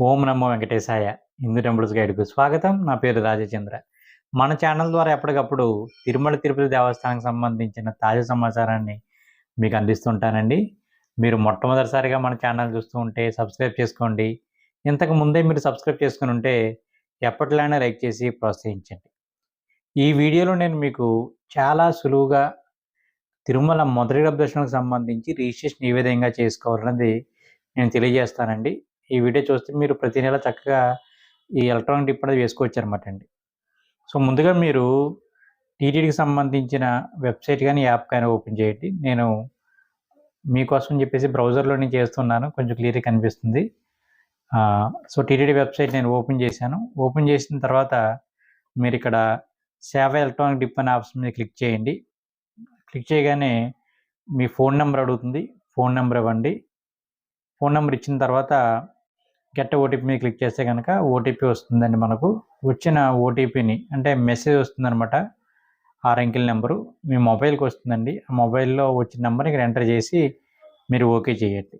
ఓం నమో వెంకటేశాయ. Hindu temples గైడ్‌కు స్వాగతం. నా పేరు రాజచంద్ర. మన ఛానల్ ద్వారా ఎప్పటికప్పుడు తిరుమల తిరుపతి దేవస్థానానికి సంబంధించిన తాజా సమాచారాన్ని మీకు అందిస్తుంటానండి. మీరు మొట్టమొదటిసారిగా మన ఛానల్ చూస్తూ ఉంటే సబ్స్క్రైబ్ చేసుకోండి. ఇంతకు ముందే మీరు సబ్స్క్రైబ్ చేసుకొని ఉంటే ఎప్పటిలానే లైక్ చేసి ప్రోత్సహించండి. ఈ వీడియోలో నేను మీకు చాలా సులువుగా తిరుమల మొదటి గర్భ దర్శనానికి సంబంధించి రిజిస్ట్రేషన్ ఏ విధంగా చేసుకోవాలన్నది నేను తెలియజేస్తానండి. ఈ వీడియో చూస్తే మీరు ప్రతి నెల చక్కగా ఈ ఎలక్ట్రానిక్ డిప్ అనేది వేసుకోవచ్చనమాట అండి. సో ముందుగా మీరు టీటీడీకి సంబంధించిన వెబ్సైట్ కానీ యాప్ కానీ ఓపెన్ చేయండి. నేను మీకోసం చెప్పేసి బ్రౌజర్లో నేను చేస్తున్నాను, కొంచెం క్లియర్గా కనిపిస్తుంది. సో టీటీడీ వెబ్సైట్ నేను ఓపెన్ చేశాను. ఓపెన్ చేసిన తర్వాత మీరు ఇక్కడ సేవ ఎలక్ట్రానిక్ డిప్ అనే ఆప్షన్ మీద క్లిక్ చేయండి. క్లిక్ చేయగానే మీ ఫోన్ నెంబర్ అడుగుతుంది. ఫోన్ నెంబర్ ఇవ్వండి. ఫోన్ నెంబర్ ఇచ్చిన తర్వాత గెట్ ఓటీపీ మీద క్లిక్ చేస్తే కనుక ఓటీపీ వస్తుందండి. మనకు వచ్చిన ఓటీపీని అంటే మెసేజ్ వస్తుందన్నమాట. 6 అంకెల నెంబరు మీ మొబైల్కి వస్తుందండి. ఆ మొబైల్లో వచ్చిన నెంబర్ ఇక్కడ ఎంటర్ చేసి మీరు ఓకే చేయండి.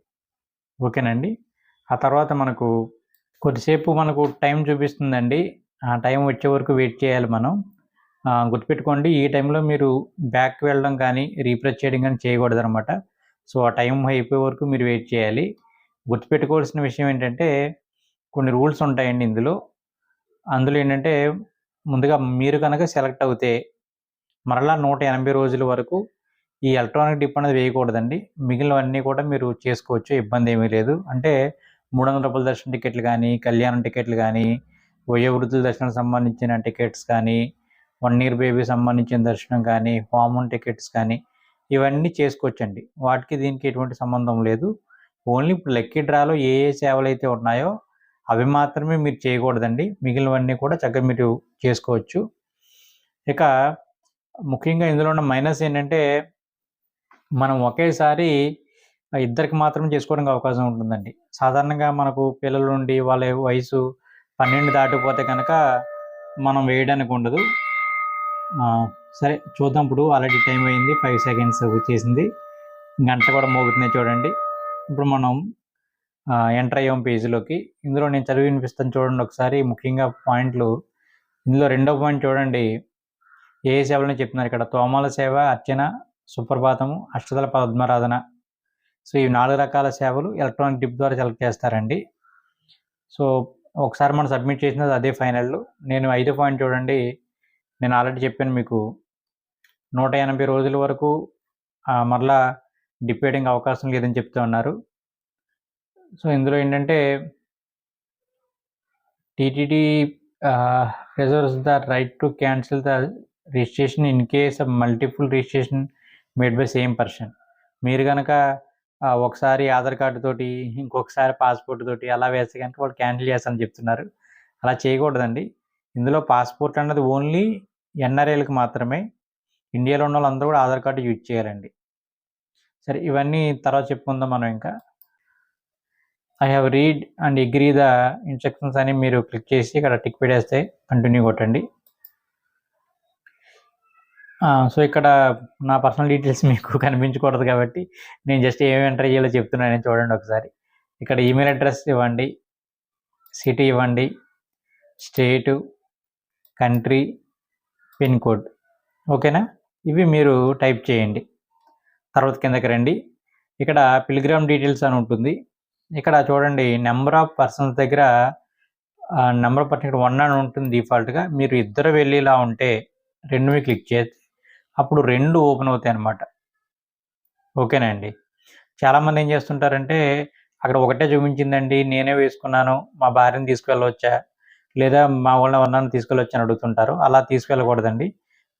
ఓకేనండి. ఆ తర్వాత మనకు కొద్దిసేపు మనకు టైం చూపిస్తుందండి. ఆ టైం వచ్చే వరకు వెయిట్ చేయాలి మనం. గుర్తుపెట్టుకోండి, ఈ టైంలో మీరు బ్యాక్ వెళ్ళడం కానీ రీఫ్రెష్ చేయడం కానీ చేయకూడదు అనమాట. సో ఆ టైం అయిపోయే వరకు మీరు వెయిట్ చేయాలి. గుర్తుపెట్టుకోవాల్సిన విషయం ఏంటంటే కొన్ని రూల్స్ ఉంటాయండి అందులో ఏంటంటే ముందుగా మీరు కనుక సెలెక్ట్ అవుతే మరలా 180 రోజుల వరకు ఈ ఎలక్ట్రానిక్ డిప్ అనేది వేయకూడదండి. మిగిలినవన్నీ కూడా మీరు చేసుకోవచ్చు, ఇబ్బంది ఏమీ లేదు. అంటే 300 రూపాయల దర్శనం టికెట్లు కానీ, కళ్యాణం టికెట్లు కానీ, వయోవృద్ధుల దర్శనానికి సంబంధించిన టికెట్స్ కానీ, 1 ఇయర్ బేబీ సంబంధించిన దర్శనం కానీ, కామన్ టికెట్స్ కానీ ఇవన్నీ చేసుకోవచ్చండి. వాటికి దీనికి ఎటువంటి సంబంధం లేదు. ఓన్లీ ఇప్పుడు లక్కీ డ్రాలో ఏ సేవలు అయితే ఉన్నాయో అవి మాత్రమే మీరు చేయకూడదండి. మిగిలినవన్నీ కూడా చక్కగా మీరు చేసుకోవచ్చు. ఇక ముఖ్యంగా ఇందులో ఉన్న మైనస్ ఏంటంటే మనం ఒకేసారి ఇద్దరికి మాత్రం చేసుకోవడానికి అవకాశం ఉంటుందండి. సాధారణంగా మనకు పిల్లల నుండి వాళ్ళ వయసు 12 దాటిపోతే కనుక మనం వేయడానికి ఉండదు. సరే చూద్దాం. ఇప్పుడు ఆల్రెడీ టైం అయింది, 5 సెకండ్స్ వచ్చేసింది. గంట కూడా మోగుతున్నాయి చూడండి. ఇప్పుడు మనం ఎంటర్ అయ్యాం పేజీలోకి. ఇందులో నేను చదివి వినిపిస్తాను చూడండి ఒకసారి. ముఖ్యంగా పాయింట్లు ఇందులో రెండో పాయింట్ చూడండి. ఏ సేవలని చెప్తున్నారు ఇక్కడ. తోమాల సేవ, అర్చన, సుప్రభాతము, అష్టదళ పద్మారాధన. సో ఈ 4 రకాల సేవలు ఎలక్ట్రానిక్ డిప్ ద్వారా సెలెక్ట్ చేస్తారండి. సో ఒకసారి మనం సబ్మిట్ చేసినది అదే ఫైనల్. నేను 5 పాయింట్ చూడండి. నేను ఆల్రెడీ చెప్పాను మీకు 180 రోజుల వరకు మరలా డిప్ వేయడానికి అవకాశం లేదని చెప్తూ ఉన్నారు. సో ఇందులో ఏంటంటే TTD reserves the right to cancel the registration in case of multiple registration made by same person. మీరు కనుక ఒకసారి ఆధార్ కార్డు తోటి, ఇంకొకసారి పాస్పోర్ట్ తోటి అలా వేస్తే కనుక వాళ్ళు క్యాన్సిల్ చేస్తారని చెప్తున్నారు. అలా చేయకూడదండి. ఇందులో పాస్పోర్ట్ అన్నది ఓన్లీ ఎన్ఆర్ఐలకు మాత్రమే. ఇండియాలో ఉన్న వాళ్ళందరూ కూడా ఆధార్ కార్డు యూజ్ చేయాలండి. సరే ఇవన్నీ తర్వాత చెప్పుకుందాం మనం. ఇంకా I have read and agree the instructions అని మీరు క్లిక్ చేసి ఇక్కడ టిక్ పెట్టేస్తే కంటిన్యూ కొట్టండి. సో ఇక్కడ నా పర్సనల్ డీటెయిల్స్ మీకు కనిపించకూడదు కాబట్టి నేను జస్ట్ ఏమి ఎంటర్ చేయాలో చెప్తున్నాను చూడండి ఒకసారి. ఇక్కడ ఈమెయిల్ అడ్రస్ ఇవ్వండి, సిటీ ఇవ్వండి, స్టేటు, కంట్రీ, పిన్ కోడ్. ఓకేనా? ఇవి మీరు టైప్ చేయండి. తర్వాత కిందకి రండి. ఇక్కడ పిల్గ్రామ్ డీటెయిల్స్ అని ఉంటుంది. ఇక్కడ చూడండి నెంబర్ ఆఫ్ పర్సన్స్ దగ్గర నెంబర్ ఆఫ్ పర్సన్ ఇక్కడ 1 అని ఉంటుంది డిఫాల్ట్గా. మీరు ఇద్దరు వెళ్ళేలా ఉంటే 2 మీద క్లిక్ చేస్తే అప్పుడు 2 ఓపెన్ అవుతాయి అన్నమాట. ఓకేనండి. చాలామంది ఏం చేస్తుంటారంటే అక్కడ ఒకటే చూపించిందండి, నేనే వేసుకున్నాను, మా భార్యను తీసుకువెళ్ళవచ్చా లేదా మా వాళ్ళని ఎవరినైనా తీసుకెళ్ళవచ్చా అని అడుగుతుంటారు. అలా తీసుకెళ్ళకూడదండి.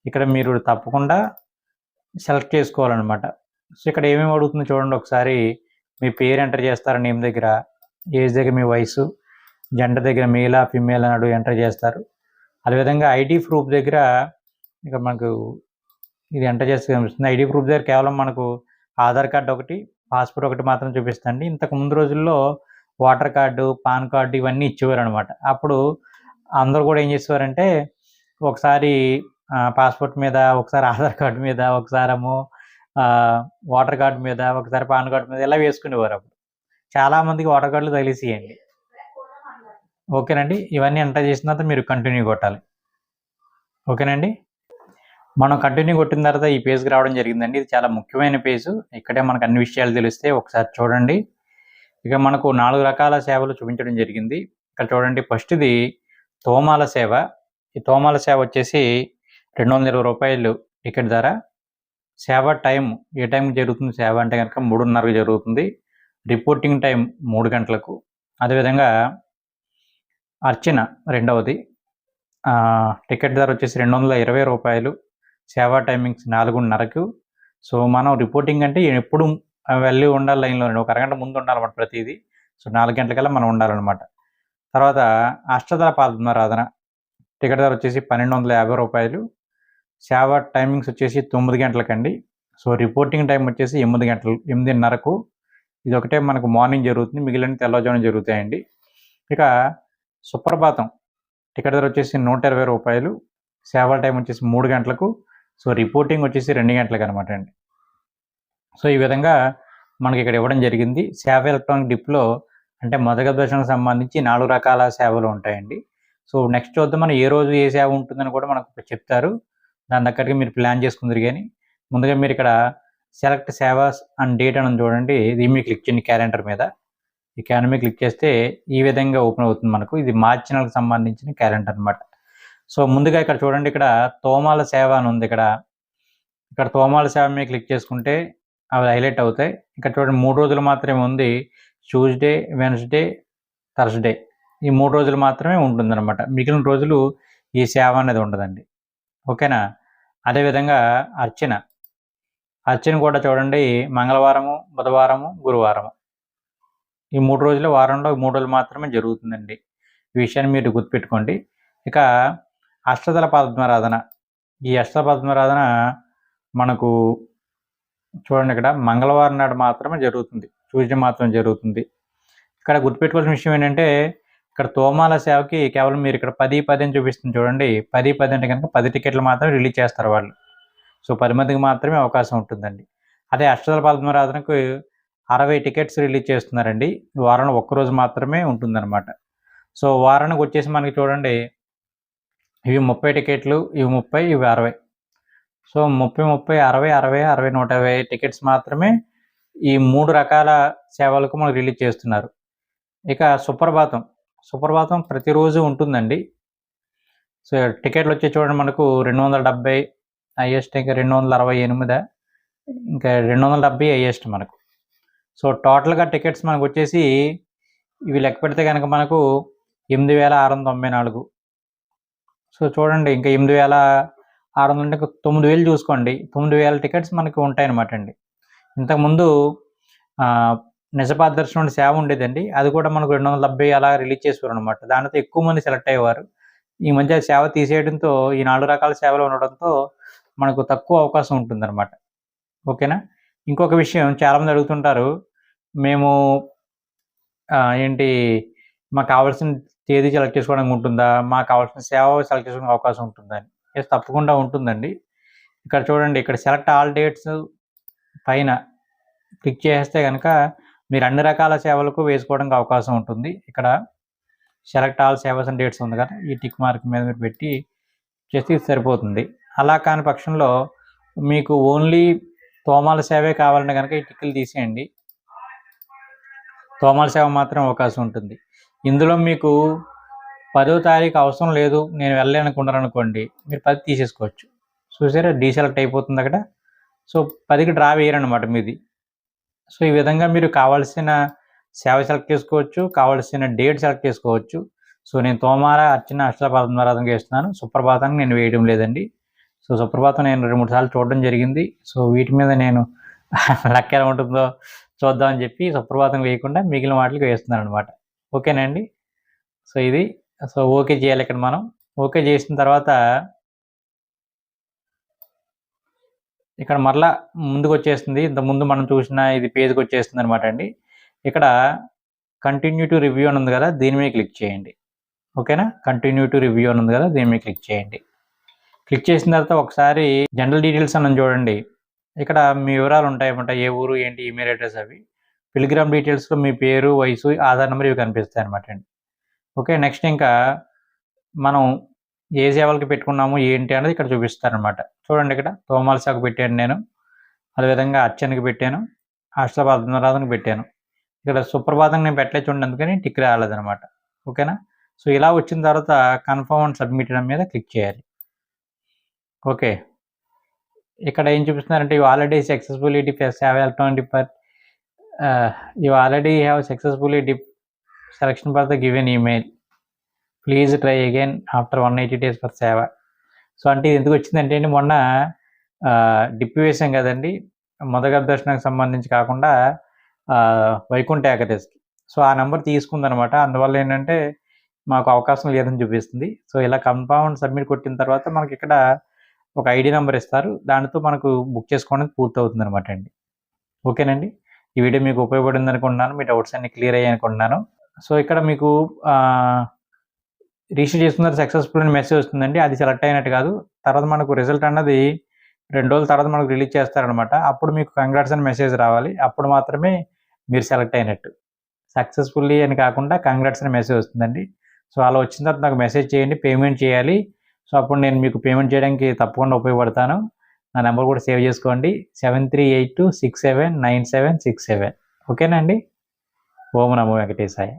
ఇక్కడ మీరు తప్పకుండా సెలెక్ట్ చేసుకోవాలన్నమాట. సో ఇక్కడ ఏమేమి అడుగుతుందో చూడండి ఒకసారి. మీ పేరు ఎంటర్ చేస్తారు, నేమ్ దగ్గర, ఏజ్ దగ్గర మీ వయసు, జెండర్ దగ్గర మేలా ఫిమేల్ అని ఎంటర్ చేస్తారు. అదేవిధంగా ఐడి ప్రూఫ్ దగ్గర ఇక్కడ మనకు ఇది ఎంటర్ చేస్తే కనిపిస్తుంది. ఐడి ప్రూఫ్ దగ్గర కేవలం మనకు ఆధార్ కార్డు ఒకటి, పాస్పోర్ట్ ఒకటి మాత్రం చూపిస్తుంది. ఇంతకు ముందు రోజుల్లో ఓటర్ కార్డు, పాన్ కార్డు ఇవన్నీ ఇచ్చేవారు అనమాట. అప్పుడు అందరూ కూడా ఏం చేసేవారంటే ఒకసారి పాస్పోర్ట్ మీద, ఒకసారి ఆధార్ కార్డు మీద, ఒకసారేమో ఓటర్ కార్డు మీద, ఒకసారి పాన్ కార్డు మీద ఇలా వేసుకునేవారు. అప్పుడు చాలామందికి ఓటర్ కార్డులు తగిలేసేయండి. ఓకేనండి. ఇవన్నీ ఎంటర్ చేసిన తర్వాత మీరు కంటిన్యూ కొట్టాలి. ఓకేనండి. మనం కంటిన్యూ కొట్టిన తర్వాత ఈ పేజ్కి రావడం జరిగిందండి. ఇది చాలా ముఖ్యమైన పేజు. ఇక్కడే మనకు అన్ని విషయాలు తెలిస్తే ఒకసారి చూడండి. ఇక మనకు 4 రకాల సేవలు చూపించడం జరిగింది. ఇక్కడ చూడండి, ఫస్ట్‌ది తోమాల సేవ. ఈ తోమాల సేవ వచ్చేసి రూ. 220 టికెట్ ధర. సేవ టైం ఏ టైంకి జరుగుతుంది సేవ అంటే గనక 3:30కి జరుగుతుంది. రిపోర్టింగ్ టైం 3 గంటలకు. అదేవిధంగా అర్చన రెండవది. టికెట్ ధర వచ్చేసి రూ. 220. సేవా టైమింగ్స్ 4:30కు. సో మనం రిపోర్టింగ్ అంటే ఎప్పుడు వెళ్ళి ఉండాలి లైన్‌లో. ఒక అరగంట ముందు ఉండాలన్నమాట ప్రతిదీ. సో 4 గంటలకల్లా మనం ఉండాలన్నమాట. తర్వాత అష్టదళ పద్మారాధన. టికెట్ ధర వచ్చేసి రూ. 1,250. సేవా టైమింగ్స్ వచ్చేసి 9 గంటలకండి. సో రిపోర్టింగ్ టైం వచ్చేసి 8 గంటలు 8:30కు. ఇది ఒకటే మనకు మార్నింగ్ జరుగుతుంది. మిగిలిన తెల్లవారుజామున జరుగుతాయండి. ఇక సుప్రభాతం టికెట్ ధర వచ్చేసి రూ. 120. సేవా టైం వచ్చేసి 3 గంటలకు. సో రిపోర్టింగ్ వచ్చేసి 2 గంటలకు అనమాట అండి. సో ఈ విధంగా మనకి ఇక్కడ ఇవ్వడం జరిగింది. సేవ ఎలక్ట్రానిక్ డిప్లో అంటే మొదటి దర్శనానికి సంబంధించి 4 రకాల సేవలు ఉంటాయండి. సో నెక్స్ట్ చూద్దాం మనం ఏ రోజు ఏ సేవ ఉంటుందని కూడా మనకు చెప్తారు. దాని దగ్గరికి మీరు ప్లాన్ చేసుకుందరు కానీ ముందుగా మీరు ఇక్కడ సెలెక్ట్ సేవాస్ అండ్ డేట్ అని చూడండి. దీని మీద క్లిక్ చేయండి క్యాలెండర్ మీద. ఈ క్యాలెండర్ మీద క్లిక్ చేస్తే ఈ విధంగా ఓపెన్ అవుతుంది మనకు. ఇది మార్చి నెలకు సంబంధించిన క్యాలెండర్ అనమాట. సో ముందుగా ఇక్కడ చూడండి, ఇక్కడ తోమాల సేవ అని ఉంది. ఇక్కడ తోమాల సేవ మీద క్లిక్ చేసుకుంటే అవి హైలైట్ అవుతాయి. ఇక్కడ చూడండి 3 రోజులు మాత్రమే ఉంది. ట్యూస్డే, వెన్స్డే, థర్స్డే ఈ 3 రోజులు మాత్రమే ఉంటుందన్నమాట. మిగిలిన రోజులు ఈ సేవ అనేది ఉండదండి. ఓకేనా. అదేవిధంగా అర్చన కూడా చూడండి, మంగళవారము, బుధవారము, గురువారము ఈ 3 రోజులు, వారంలో 3 రోజులు మాత్రమే జరుగుతుందండి. ఈ విషయాన్ని మీరు గుర్తుపెట్టుకోండి. ఇక అష్టదళ పద్మారాధన. ఈ అష్టదళ పద్మారాధన మనకు చూడండి, ఇక్కడ మంగళవారం నాడు మాత్రమే జరుగుతుంది. ట్యూస్డే మాత్రం జరుగుతుంది. ఇక్కడ గుర్తుపెట్టుకోవాల్సిన విషయం ఏంటంటే, ఇక్కడ తోమాల సేవకి కేవలం మీరు ఇక్కడ 10 అని చూపిస్తుంది చూడండి. 10 అంటే కనుక 10 టికెట్లు మాత్రమే రిలీజ్ చేస్తారు వాళ్ళు. సో 10 మందికి మాత్రమే అవకాశం ఉంటుందండి. అదే అష్టదళ పద్మారాధనకు 60 టికెట్స్ రిలీజ్ చేస్తున్నారండి. వారంలో ఒక్కరోజు మాత్రమే ఉంటుందన్నమాట. సో వారానికి వచ్చేసి మనకి చూడండి, ఇవి 30 టికెట్లు, ఇవి 30, ఇవి 60. సో 30, 60, 60, 120 టికెట్స్ మాత్రమే ఈ 3 రకాల సేవలకు మనకు రిలీజ్ చేస్తున్నారు. ఇక సుప్రభాతం ప్రతిరోజు ఉంటుందండి. సో టికెట్లు వచ్చి చూడండి, మనకు 270 హైయెస్ట్, ఇంకా 268, ఇంకా 270 హైయెస్ట్ మనకు. సో టోటల్గా టికెట్స్ మనకు వచ్చేసి ఇవి లెక్క పెడితే కనుక మనకు 8,694. సో చూడండి, ఇంకా 8,600 అంటే 9,000 చూసుకోండి. 9,000 టికెట్స్ మనకు ఉంటాయన్నమాట అండి. ఇంతకుముందు నిజపాద దర్శనం సేవ ఉండేదండి. అది కూడా మనకు 270 అలా రిలీజ్ చేసేవారు అనమాట. దానితో ఎక్కువ మంది సెలెక్ట్ అయ్యేవారు. ఈ మధ్య సేవ తీసేయడంతో ఈ 4 రకాల సేవలు ఉండడంతో మనకు తక్కువ అవకాశం ఉంటుందన్నమాట. ఓకేనా. ఇంకొక విషయం, చాలామంది అడుగుతుంటారు, మేము మాకు కావాల్సిన తేదీ సెలెక్ట్ చేసుకోవడానికి ఉంటుందా, మాకు కావాల్సిన సేవ సెలెక్ట్ చేసుకోవడానికి అవకాశం ఉంటుందా అని. ఎస్, తప్పకుండా ఉంటుందండి. ఇక్కడ చూడండి, ఇక్కడ సెలెక్ట్ ఆల్ డేట్స్ పైన క్లిక్ చేస్తే కనుక మీరు అన్ని రకాల సేవలకు వేసుకోవడానికి అవకాశం ఉంటుంది. ఇక్కడ select all save us and dates ఉంది కదా, ఈ టిక్ మార్క్ మీద మీరు పెట్టి చేస్తే సరిపోతుంది. అలా కాని పక్షంలో మీకు ఓన్లీ తోమాల సేవే కావాలంటే కనుక ఈ టిక్కులు తీసేయండి. తోమాల సేవ మాత్రం అవకాశం ఉంటుంది. ఇందులో మీకు 10వ తారీఖు అవసరం లేదు, నేను వెళ్ళాలనుకున్నాను అనుకోండి, మీరు 10 తీసేసుకోవచ్చు. చూసారా, డీసెలెక్ట్ అయిపోతుంది అక్కడ. సో 10కి డ్రా వేయరనమాట మీది. సో ఈ విధంగా మీరు కావాల్సిన సేవ సెలెక్ట్ చేసుకోవచ్చు, కావాల్సిన డేట్ సెలెక్ట్ చేసుకోవచ్చు. సో నేను తోమాల, అర్చన, అష్టదళ పద్మారాధనకి వేస్తున్నాను. సుప్రభాతానికి నేను వేయడం లేదండి. సో సుప్రభాతం నేను 2-3 సార్లు చూడడం జరిగింది. సో వీటి మీద నేను లెక్క ఎలా ఉంటుందో చూద్దామని చెప్పి సుప్రభాతం వేయకుండా మిగిలిన వాటికి వేస్తున్నాను అనమాట. ఓకేనండి. సో ఇది ఓకే చేయాలి. ఇక్కడ మనం ఓకే చేసిన తర్వాత ఇక్కడ మరలా ముందుకు వచ్చేస్తుంది. ఇంతకుముందు మనం చూసిన ఇది పేజ్కి వచ్చేస్తుంది అనమాట అండి. ఇక్కడ కంటిన్యూ టు రివ్యూ అని ఉంది కదా, దీని మీద క్లిక్ చేయండి. ఓకేనా. కంటిన్యూ టు రివ్యూ అని ఉంది కదా, దీని మీద క్లిక్ చేయండి. క్లిక్ చేసిన తర్వాత ఒకసారి జనరల్ డీటెయిల్స్ అని చూడండి. ఇక్కడ మీ వివరాలు ఉంటాయన్నమాట, ఏ ఊరు, ఏంటి, ఈమెయిల్ అడ్రస్, అవి. పిలిగ్రామ్ డీటెయిల్స్లో మీ పేరు, వయసు, ఆధార్ నెంబర్ ఇవి కనిపిస్తాయి అనమాట అండి. ఓకే. నెక్స్ట్ ఇంకా మనం ఏ సేవలకి పెట్టుకున్నాము ఏంటి అనేది ఇక్కడ చూపిస్తారనమాట. చూడండి ఇక్కడ తోమాల శాఖకు పెట్టాను నేను. అదేవిధంగా అర్చనకి పెట్టాను. అష్టపద్మనాథన్‌కి పెట్టాను. ఇక్కడ సుప్రభాతం నేను పెట్టలేదు చూడండి, అందుకని టిక్ రాలేదనమాట. ఓకేనా. సో ఇలా వచ్చిన తర్వాత కన్ఫర్మ్ అండ్ సబ్మిట్ మీద క్లిక్ చేయాలి. ఓకే. ఇక్కడ ఏం చూపిస్తున్నారంటే you already successfully dip save electronic depart you already have successfully dip selection for the given email. Please try again after 180 days for సేవ. సో అంటే ఇది ఎందుకు వచ్చిందంటే అండి, మొన్న డిప్ వేసాం కదండి, మొదగ దర్శనానికి సంబంధించి కాకుండా వైకుంఠ ఏకాదశికి. సో ఆ నెంబర్ తీసుకుందనమాట. అందువల్ల ఏంటంటే మాకు అవకాశం లేదని చూపిస్తుంది. సో ఇలా కన్ఫర్మ్ సబ్మిట్ కొట్టిన తర్వాత మనకి ఇక్కడ ఒక ఐడి నెంబర్ ఇస్తారు. దానితో మనకు బుక్ చేసుకోవడానికి పూర్తవుతుంది అనమాట అండి. ఓకేనండి. ఈ వీడియో మీకు ఉపయోగపడింది అనుకుంటున్నాను. మీ డౌట్స్ అన్ని క్లియర్ అయ్యాయి అనుకుంటున్నాను. సో ఇక్కడ మీకు రిజిస్టర్ చేసుకున్న సక్సెస్ఫుల్ అని మెసేజ్ వస్తుందండి. అది సెలెక్ట్ అయినట్టు కాదు. తర్వాత మనకు రిజల్ట్ అన్నది 2 రోజుల తర్వాత మనకు రిలీజ్ చేస్తారనమాట. అప్పుడు మీకు కంగ్రాట్స్ అని మెసేజ్ రావాలి. అప్పుడు మాత్రమే మీరు సెలెక్ట్ అయినట్టు. సక్సెస్ఫుల్లీ అని కాకుండా కంగ్రాట్స్ అని మెసేజ్ వస్తుందండి. సో అలా వచ్చిన తర్వాత నాకు మెసేజ్ చేయండి. పేమెంట్ చేయాలి. సో అప్పుడు నేను మీకు పేమెంట్ చేయడానికి తప్పకుండా ఉపయోగపడతాను. నా నెంబర్ కూడా సేవ్ చేసుకోండి. 7382679767. ఓకేనా అండి. ఓం నమో వెంకటేశాయ.